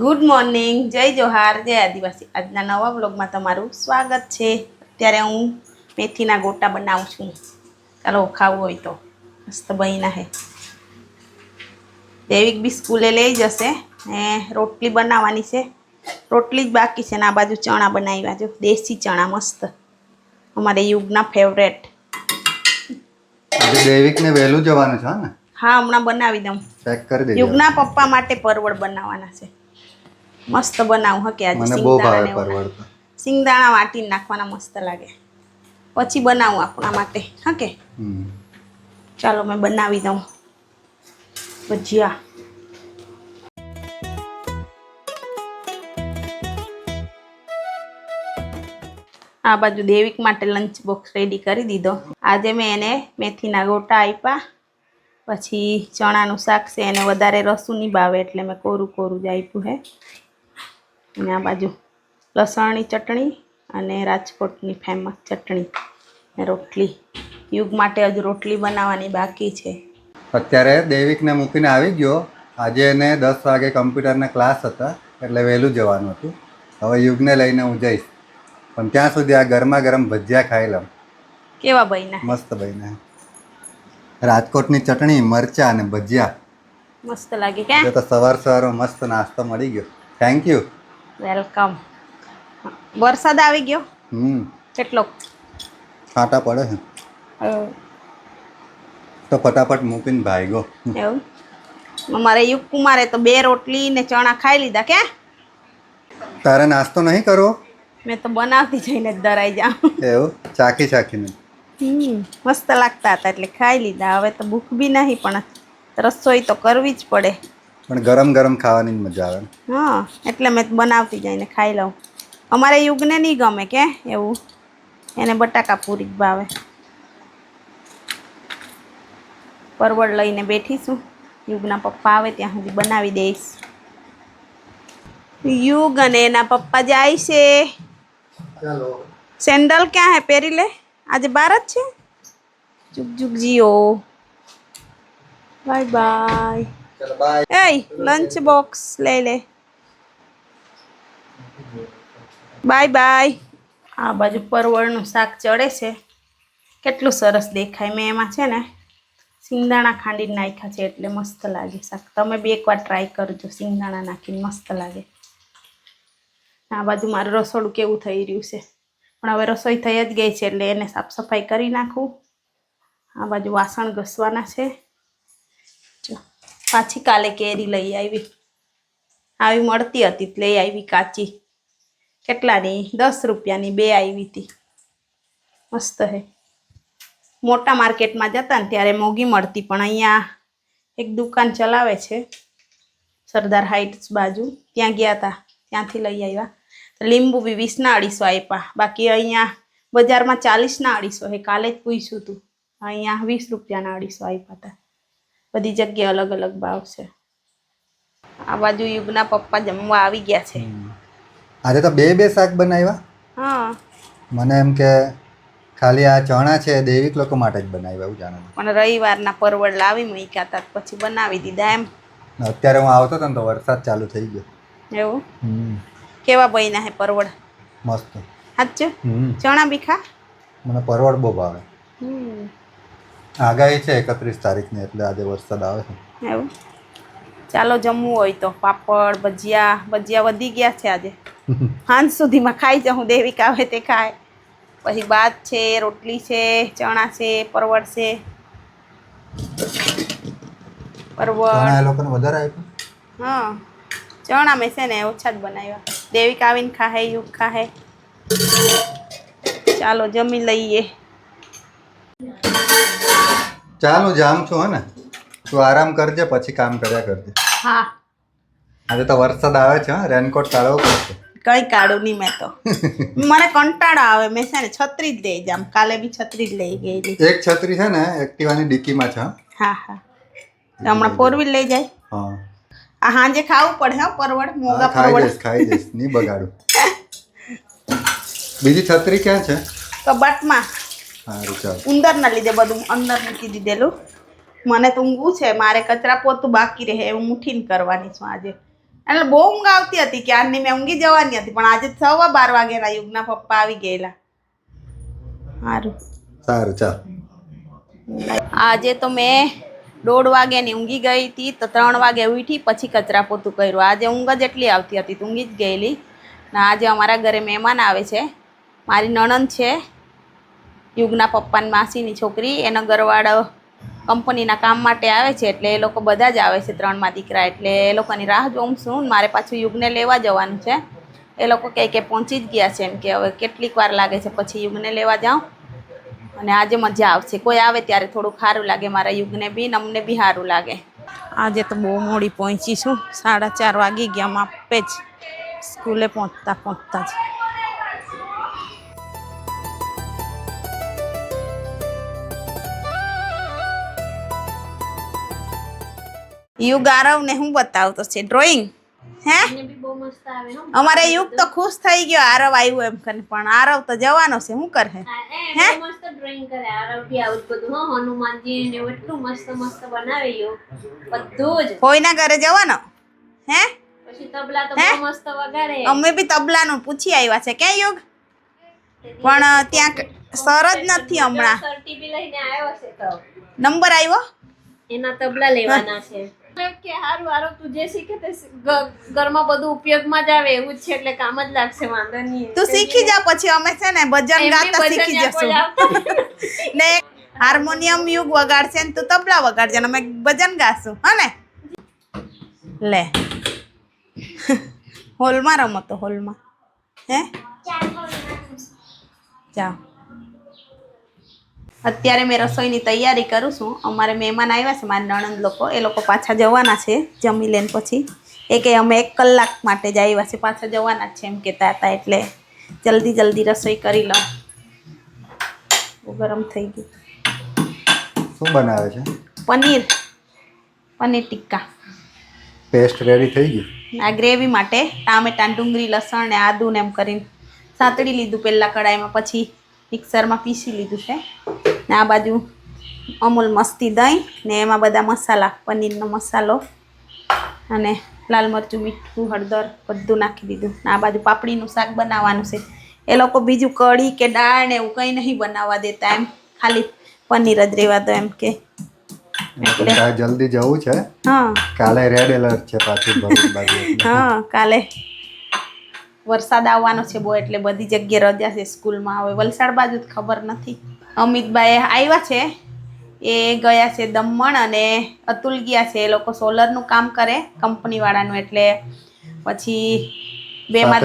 Good morning, જય જોહાર, જય આદિવાસી. આજના નવા વ્લોગમાં તમારું સ્વાગત છે. અત્યારે હું મેથીના ગોટા બનાવું છું. ચાલો ખાવું હોય તો. મસ્ત બન્યા હે. દેવિક બી સ્કૂલે લઈ જશે ને રોટલી બનાવવાની છે. રોટલી જ બાકી છે ને આ બાજુ ચણા બનાવ્યા જો દેશી ચણા મસ્ત. અમારે યુગના ફેવરેટ. દેવિકને વહેલું જવાનું છે ને? હા, હમણાં બનાવી દઉં. પેક કરી દેજો. યુગના પપ્પા માટે પરવળ બનાવવાના છે. મસ્ત બનાવું હકે આજે. મને બહુ ભાવે પરવળ તો. સિંગદાણા વાટીને નાખવાના મસ્ત લાગે. પછી બનાવું આપણા માટે હકે. ચાલો મેં બનાવી દઉં ભજીયા. આ બાજુ દેવિક માટે લંચ બોક્સ રેડી કરી દીધો. આજે મેં એને મેથીના ગોટા આપ્યા. પછી ચણાનું શાક છે, એને વધારે રસું નહીં ભાવે એટલે મેં કોરું કોરું જ આપ્યું હે. અને આ બાજુ લસણની ચટણી અને રાજકોટની ફેમસ ચટણી ને રોટલી. યુગ માટે હજુ રોટલી બનાવવાની બાકી છે. અત્યારે દેવિકને મૂકીને આવી ગયો. આજે એને 10 વાગે કમ્પ્યુટરના ક્લાસ હતા એટલે વહેલું જવાનું હતું. હવે યુગને લઈને હું જઈશ, પણ ત્યાં સુધી આ ગરમા ગરમ ભજીયા ખાઈ લઉં. કેવા બન્યા? મસ્ત બન્યા. રાજકોટની ચટણી, મરચા અને ભજીયા મસ્ત લાગે કે? તો સવાર મસ્ત નાસ્તો મળી ગયો. Thank you. વેલકમ. વરસાદ આવી ગયો? કેટલો? છાંટા પડે છે તો ફટાફટ મૂકીને ભાગ્યો. એવું? અમારે યુગ કુમારે તો 2 રોટલી ને ચણા ખાઈ લીધા કે? તારે નાસ્તો નહીં કરવો? મેં તો બનાવતી જઈને જ ધરાઈ જાઉં. એવું? ચાખીને મસ્ત લાગતા હતા એટલે ખાઈ લીધા. હવે તો ભૂખ બી નહીં, પણ રસોઈ તો કરવી જ પડે. પણ ગરમ ગરમ ખાવાની મજા આવે. હા, એટલે મેં બનાવતી જઈને ખાઈ લઉં. અમારે યુગને નહીં ગમે કે એવું, એને બટાકા પૂરી જ ભાવે. પરવળ લઈને બેઠીશું. યુગના પપ્પા આવે ત્યાં સુધી બનાવી દઈશ. યુગ અને એના પપ્પા જાય છે. ચાલો. સેન્ડલ ક્યાં હે? પહેરી લે. આજે 12 જ છે. જુગ જુગ જીઓ. Bye bye. ચલો બાય. એય લંચ બોક્સ લઈ લે. Bye bye. આ બાજુ પરવળનું શાક ચડે છે. કેટલું સરસ દેખાય. મેં એમાં છે ને સિંગદાણા ખાંડીને નાખ્યા છે એટલે મસ્ત લાગે શાક. તમે બી એકવાર ટ્રાય કરજો, સિંગદાણા નાખીને મસ્ત લાગે. આ બાજુ મારું રસોડું કેવું થઈ રહ્યું છે, પણ હવે રસોઈ થઈ જ ગઈ છે એટલે એને સાફ સફાઈ કરી નાખું. આ બાજુ વાસણ ઘસવાના છે. જો પાછી કાલે કેરી લઈ આવી મળતી હતી લઈ આવી કાચી. કેટલાની? 10 રૂપિયાની 2 આવી હતી. મસ્ત હે. મોટા માર્કેટમાં જતા ને ત્યારે મોંઘી મળતી, પણ અહીંયા એક દુકાન ચલાવે છે સરદાર હાઇટ્સ બાજુ, ત્યાં ગયા હતા, ત્યાંથી લઈ આવ્યા. લીંબુ બી 20ના 250 આપ્યા. બાકી અહીંયા બજારમાં 40ના 250 હે. કાલે જ પૂછ્યું હતું. અહીંયા 20 રૂપિયાના 250 આપ્યા હતા. બધી જગ્યાએ અલગ અલગ ભાવ છે. આ બાજુ યુગના પપ્પા જમવા આવી ગયા છે. આજે તો બે શાક બનાવ્યા. હા, મને એમ કે ખાલી આ ચણા છે દેવિક લોકો માટે જ બનાવ્યા એવું જાણે. પણ રવિવારના પરવળ લાવી મૂક્યા હતા પછી બનાવી દીધા એમ. અત્યારે હું આવતો હતો ને તો વરસાદ ચાલુ થઈ ગયો. એવું? કેવા બન્યા હે પરવળ? મસ્ત. સાચું? ચણા બી ખા. મને પરવળ બહુ ભાવે. આગાહી છે 31 તારીખની એટલે આજે વરસાદ આવે છે. એવું? ચાલો જમવું હોય તો પાપડ, ભજીયા વધી ગયા છે આજે. સાંજ સુધીમાં ખાઈ જાઉં. દેવિક આવે તે ખાય. પછી ભાત છે, રોટલી છે, ચણા છે, પરવળ છે. ચણા એ લોકોને વધારે આપ્યું. હા, ચણા મેં છે ને ઓછા જ બનાવ્યા. દેવિક આવીને ખાહે, યુગ ખાહે. ચાલો જમી લઈએ. ચાલો જામ છું હે ને, તું આરામ કરજે પછી કામ કર્યા કરજે. હા, આજે તો વરસાદ આવે છે. રેનકોટ કાઢવો પડશે. કઈ કાઢું નહીં મેં તો. મને કંટાળો આવે. મેં છે ને છત્રી જ લઈ જામ. કાલે બી છત્રી જ લઈ ગયેલી. એક છત્રી છે ને એક્ટિવાની ડિક્કીમાં છે. હા હા, હમણાં 4 વ્હીલ લઈ જાય. હા, આ હાંજે ખાવું પડે હો પરવળ. મોંઘા પરવળ ખાઈ જઈશ નહીં બગાડું. બીજી છત્રી ક્યાં છે? કબાટમાં. સારું ચાલ. ઉંદરના લીધે બધું અંદર મૂકી દીધેલું. મને તો ઊંઘવું છે, મારે કચરા પોતું બાકી રહે એવું ઉઠીને કરવાની છું આજે. એટલે બહુ ઊંઘ આવતી હતી ક્યારની મેં ઊંઘી જવાની હતી, પણ આજે 12:15 વાગ્યાના યુગના પપ્પા આવી ગયેલા. સારું સારું ચાલ. આજે તો મેં 1:30 વાગ્યાની ઊંઘી ગઈ હતી, તો 3 વાગે ઉઠી પછી કચરા પોતું કર્યું. આજે ઊંઘ જ એટલી આવતી હતી તો ઊંઘી જ ગયેલી. ને આજે અમારા ઘરે મહેમાન આવે છે. મારી નણંદ છે, યુગના પપ્પાની માસીની છોકરી, એનો ઘરવાળો કંપનીના કામ માટે આવે છે, એટલે એ લોકો બધા જ આવે છે 3 દીકરા. એટલે એ લોકોની રાહ જોઉં છું. મારે પાછું યુગને લેવા જવાનું છે. એ લોકો કહે કે પહોંચી જ ગયા છે, એમ કે હવે કેટલીક વાર લાગે છે પછી યુગને લેવા જાઉં. અને આજે મજા આવશે, કોઈ આવે ત્યારે થોડું સારું લાગે, મારા યુગને બી ને અમને બી સારું લાગે. આજે તો બહુ મોડી પહોંચી છું, 4:30 વાગી ગયા માપે જ સ્કૂલે પહોંચતા જ. યુગ આરવ ને હું બતાવતો છે ડ્રોઈંગ. હે અમારે યુગ તો ખુશ થઈ ગયો આરવ આવ્યું એમ કરીને, પણ આરવ તો જવાનો છે, શું કરે? હે મસ્ત ડ્રોઈંગ કરે આરવ બી આવું બધું. હો હનુમાનજી ને એટલું મસ્ત મસ્ત બનાવ્યું બધું જ. કોઈના ઘરે જવાનો? હે પછી તબલા તો બહુ મસ્ત વગાડે. અમે બી તબલાનું પૂછી આવ્યા છે કે યુગ, પણ ત્યાં સર જ નથી હમણાં. ટીવી લઈને આવ્યો છે તો નંબર આવ્યો, એના તબલા લેવાના છે. કે હારું હારું તું જે શીખે તે ઘરમાં બધું ઉપયોગમાં જ આવે એવું જ છે, એટલે કામ જ લાગશે, વાંધો નહીં. તું શીખી જા, પછી અમે છે ને ભજન ગાતા શીખી જશું. ને હાર્મોનિયમ યુગ વગાડશે ને તું તબલા વગાડજે ને અમે ભજન ગાશું, હા ને? લે હોલમાં રમો તો હોલમાં. હે જાઓ. અત્યારે મેં રસોઈની તૈયારી કરું છું. અમારે મહેમાન આવ્યા છે, મારા નણંદ લોકો, એ લોકો પાછા જવાના છે જમી લઈને પછી. એ કે અમે 1 કલાક માટે જ આવ્યા છે, પાછા જવાના જ છે એમ કહેતા હતા, એટલે જલ્દી જલ્દી રસોઈ કરી લઉં. ગરમ થઈ ગયું. શું બનાવે છે? પનીર ટિક્કા. પેસ્ટ રેડી થઈ ગઈ. આ ગ્રેવી માટે ટામેટા, ડુંગળી, લસણ ને આદુ ને એમ કરીને સાતળી લીધું પહેલાં કડાઈમાં, પછી મિક્સરમાં પીસી લીધું છે. ને આ બાજુ અમૂલ મસ્તી દહીં ને એમાં બધા મસાલા, પનીરનો મસાલો અને લાલ મરચું, મીઠું, હળદર બધું નાખી દીધું. ને આ બાજુ પાપડીનું શાક બનાવવાનું છે. એ લોકો બીજું કઢી કે દાળ ને એવું કંઈ નહીં બનાવવા દેતા, એમ ખાલી પનીર જ રહેવા દો એમ કે. એટલે જલ્દી જવું છે. હા, કાલે રેડ એલર્ટ છે પાછું ભરૂચ બાજુ. હા, કાલે વરસાદ આવવાનો છે બહુ, એટલે બધી જગ્યાએ રજા છે સ્કૂલમાં. હવે વલસાડ બાજુ જ ખબર નથી. અમિતભાઈ આવ્યા છે, એ ગયા છે દમણ, અને અતુલ ગયા છે. એ લોકો સોલરનું કામ કરે કંપનીવાળાનું, એટલે પછી બેમાં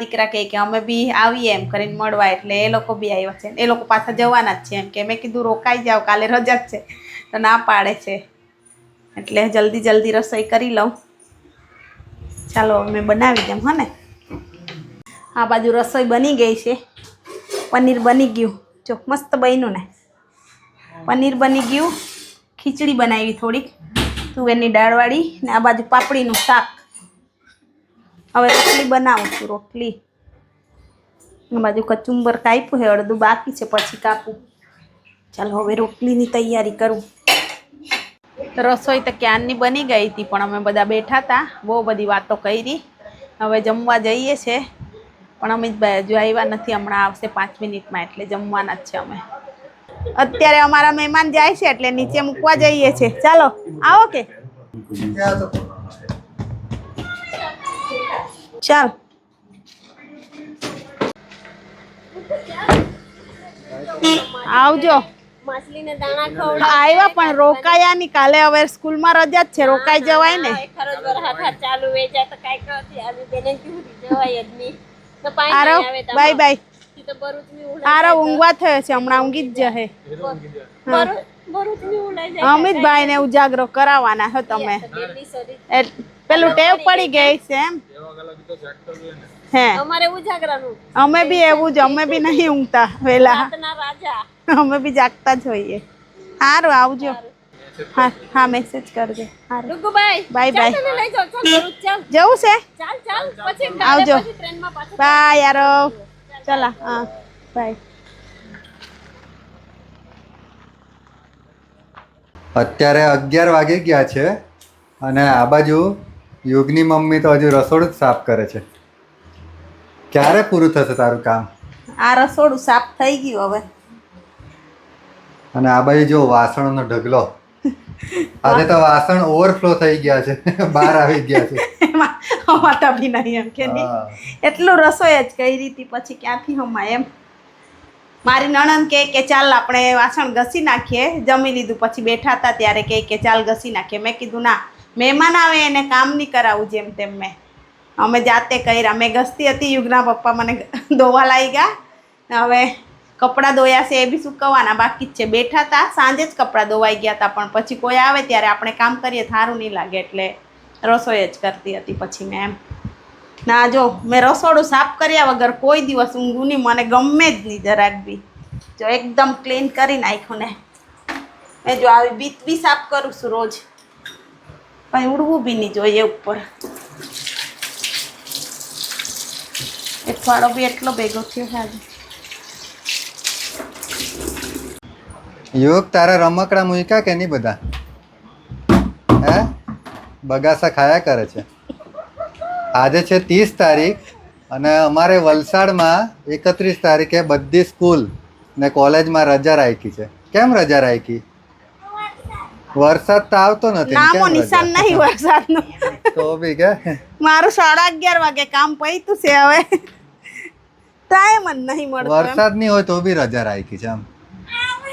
દીકરા કહે કે અમે બી આવીએ એમ કરીને મળવા, એટલે એ લોકો બી આવ્યા છે. એ લોકો પાછા જવાના જ છે એમ કે. મેં કીધું રોકાઈ જાઓ, કાલે રજા જ છે, તો ના પાડે છે. એટલે જલ્દી જલ્દી રસોઈ કરી લઉં. ચાલો અમે બનાવી દઉં, હા ને? આ બાજુ રસોઈ બની ગઈ છે. પનીર બની ગયું, જો મસ્ત બન્યું ને. પનીર બની ગયું, ખીચડી બનાવી થોડીક તુવેરની દાળવાળી, ને આ બાજુ પાપડીનું શાક. હવે રોટલી બનાવું છું, રોટલી. આ બાજુ કચુંબર કાપ્યું છે, અડધું બાકી છે, પછી કાપું. ચાલો હવે રોટલીની તૈયારી કરું. રસોઈ તો ક્યારની બની ગઈ હતી, પણ અમે બધા બેઠા હતા, બહુ બધી વાતો કરી. હવે જમવા જઈએ છે, પણ અમિતભાઈ હજુ આવ્યા નથી, હમણાં આવશે 5 મિનિટમાં, એટલે જમવાના જ છે અમે. અત્યારે અમારા મહેમાન જાય છે, એટલે નીચે મૂકવા જઈએ છે. ચાલો આવો કે ચાલ. આવજો. માછલીને દાણા ખવડાવ. આવ્યા પણ રોકાયા નહીં. કાલે હવે સ્કૂલમાં રજા જ છે, રોકાઈ જવાય ને. ખરજ વરસાદ ચાલુ વેચાય તો કાઈ કરતી આવી બેને કીધું જવાય જ નહીં. તો પાણી આવે તો બાય બાય. તો ભરૂચની ઉલાઈ આરો ઊંઘવા થયો છે, હમણાં ઊંઘી જ જશે. ભરૂચની ઉલાઈ જાય. અમિતભાઈ ને ઉજાગરો કરાવવાના હો તમે. પેલું ટેવ પડી ગઈ છે એમ. હે અમારે ઉજાગરાનું. અમે બી એવું જ, અમે બી નહીં ઊંઘતા વેલા, રાતના રાજા. અમે બી જાગતા જ હોઈએ. સારું આવજો. હા હા, મેસેજ કરજો. સારું રુગુભાઈ બાય બાય. ચાલ લઈ જાઓ, ચાલ ભરૂચ ચાલ. જવું છે? ચાલ ચાલ પછી આવજો. પછી ટ્રેનમાં પાછું. બાય યારો. ચલા હા બાય. અત્યારે 11 વાગી ગયા છે અને આ બાજુ યુગની મમ્મી તો હજુ રસોડું જ સાફ કરે છે. ક્યારે પૂરું થશે તારું કામ? આ રસોડું સાફ થઈ ગયું હવે. અને આ બાજુ જો વાસણનો ઢગલો. આજે તો વાસણ ઓવરફ્લો થઈ ગયા છે, બહાર આવી ગયા છે. એમાં હમાતા બી નહીં એમ કે નહીં. હા. એટલું રસોઈ જ કરી હતી પછી ક્યાંથી હમાય એમ. મારી નણંદ કે ચાલ આપણે વાસણ ઘસી નાખીએ. જમી લીધું પછી બેઠા હતા ત્યારે કે ચાલ ઘસી નાખીએ. મેં કીધું ના, મહેમાન આવે એને કામ નહીં કરાવું જેમ તેમ. અમે જાતે કર્યા. મેં ઘસતી હતી, યુગના પપ્પા મને ધોવા લાગી ગયા. હવે કપડાં ધોયા છે એ બી સુકવવાના બાકી જ છે. બેઠા હતા, સાંજે જ કપડાં ધોવાઈ ગયા હતા, પણ પછી કોઈ આવે ત્યારે આપણે કામ કરીએ સારું નહીં લાગે એટલે રસોઈ જ કરતી હતી પછી મેં એમ. ના જો મેં રસોડું સાફ કર્યા વગર કોઈ દિવસ ઊંઘું નહીં, મને ગમે જ નહીં જરાક બી. જો એકદમ ક્લીન કરી નાખ્યું ને. મેં જો આવી બીત બી સાફ કરું છું રોજ, કંઈ ઉડવું બી નહીં જોઈએ ઉપર. ફાળો બી એટલો ભેગો થયો છે આજે. યુગ તારા રમકડા મૂક્યા કે નહીં બધા? હે, બગાસા ખાયા કરે છે. આજે છે 30 તારીખ અને અમારે વલસાડમાં 31 તારીખે બધી સ્કૂલ ને કોલેજમાં રજા રાખી છે. કેમ રજા રાખી? વરસાદ તો આવતો નથી. નામો નિશાન નહીં વરસાદનો. તો બી કે મારું 11:30 વાગે કામ પૈતું છે હવે. ટાઈમ જ નહીં મળતો. વરસાદ નહીં હોય તો બી રજા રાખી છે આમ.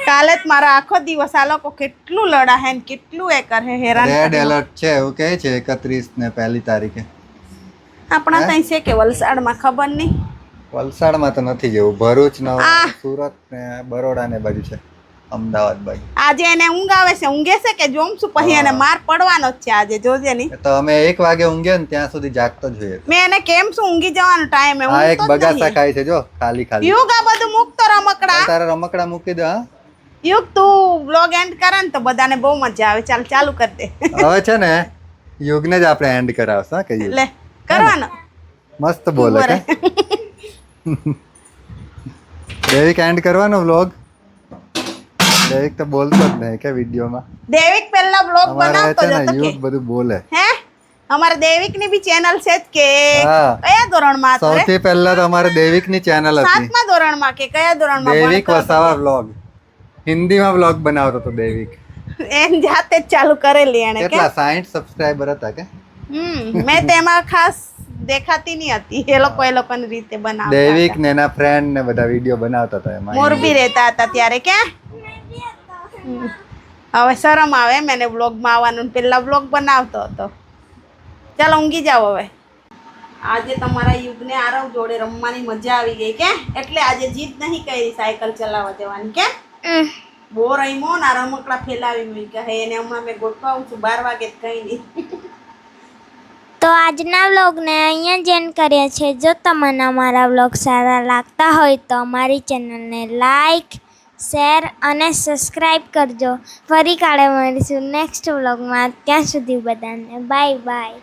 કાલે જ મારા આખો દિવસ આ લોકો કેટલું લડા હે ને કેટલું એ કરે હેરાન. રેડ એલર્ટ છે એવું કહે છે 31 ને 1 તારીખે. આપણા ત્યાં છે કે વલસાડમાં ખબર નહીં. વલસાડમાં તો નથી જેવું. ભરૂચ ને સુરત ને બરોડા ને બાજુ છે, અમદાવાદ બાજુ. આજે એને ઊંઘ આવે છે, ઊંઘે છે કે જોમશું પછી એને માર પડવાનો જ છે આજે. જોજે નહીં તો અમે 1 વાગે ઊંઘે ને ત્યાં સુધી જાગતો જ હોઈએ. મેં એને કેમ શું ઊંઘી જવાનો ટાઈમ આ એક બગાસા ખાય છે જો ખાલી ખાલી. યુગ આ બધું મૂકતો રમકડા. તારા રમકડા મૂકી દે. હા યુગ તું બ્લોગ એન્ડ કરે ને તો બધાને બહુ મજા આવે. ચાલ ચાલુ કરી દે. હવે છે ને યુગને જ આપણે એન્ડ કરાવશું. હા કહીએ લે કરવાનો. મસ્ત બોલે કે દેવિક એન્ડ કરવાનો વ્લોગ. દેવિક તો બોલતો જ નહીં કે વિડીયોમાં. દેવિક પહેલા બ્લોગ બનાવતો જ હતો યુગ બધું બોલે. હે અમારે દેવિક ની બી ચેનલ છે જ કે હા. કયા ધોરણમાં હતો? સૌથી પહેલા તો અમારે દેવિક ની ચેનલ હતી. 7મા ધોરણમાં કે કયા ધોરણમાં? દેવિક વસાવા વ્લોગ. હિન્દીમાં વ્લોગ બનાવતો હતો દેવિક. એમ જાતે જ ચાલુ કરેલી એને કે. કેટલા 60 સબસ્ક્રાઇબર હતા કે? મેં તેમાં ખાસ દેખાતી નહીં હતી. એ લોકોની રીતે બનાવતા. દેવિક ને એના ફ્રેન્ડ ને બધા વિડીયો બનાવતા હતા એમાં. મોરબી રહેતા હતા ત્યારે કે હવે શરમ આવે એમ એને વ્લોગમાં આવવાનું. પેલા વ્લોગ બનાવતો હતો. ચાલો ઊંઘી જાઓ હવે. આજે તમારા યુગને આરવ જોડે રમવાની મજા આવી ગઈ કે એટલે આજે જીદ નહીં કરી સાયકલ ચલાવવા જવાની કે બહુ રમ્યો ને રમકડા ફેલાવી મૂક્યા હે એને. હમણાં મેં ગોઠવાવું છું 12 વાગે જ કઈ નહીં. તો આજના વ્લોગને અહીંયા જ એન્ડ કરીએ છીએ. જો તમને અમારા વ્લોગ સારા લાગતા હોય તો અમારી ચેનલને લાઈક, શેર અને સબસ્ક્રાઈબ કરજો. ફરી કાલે મળીશું નેક્સ્ટ વ્લોગમાં. ત્યાં સુધી બધાને બાય બાય.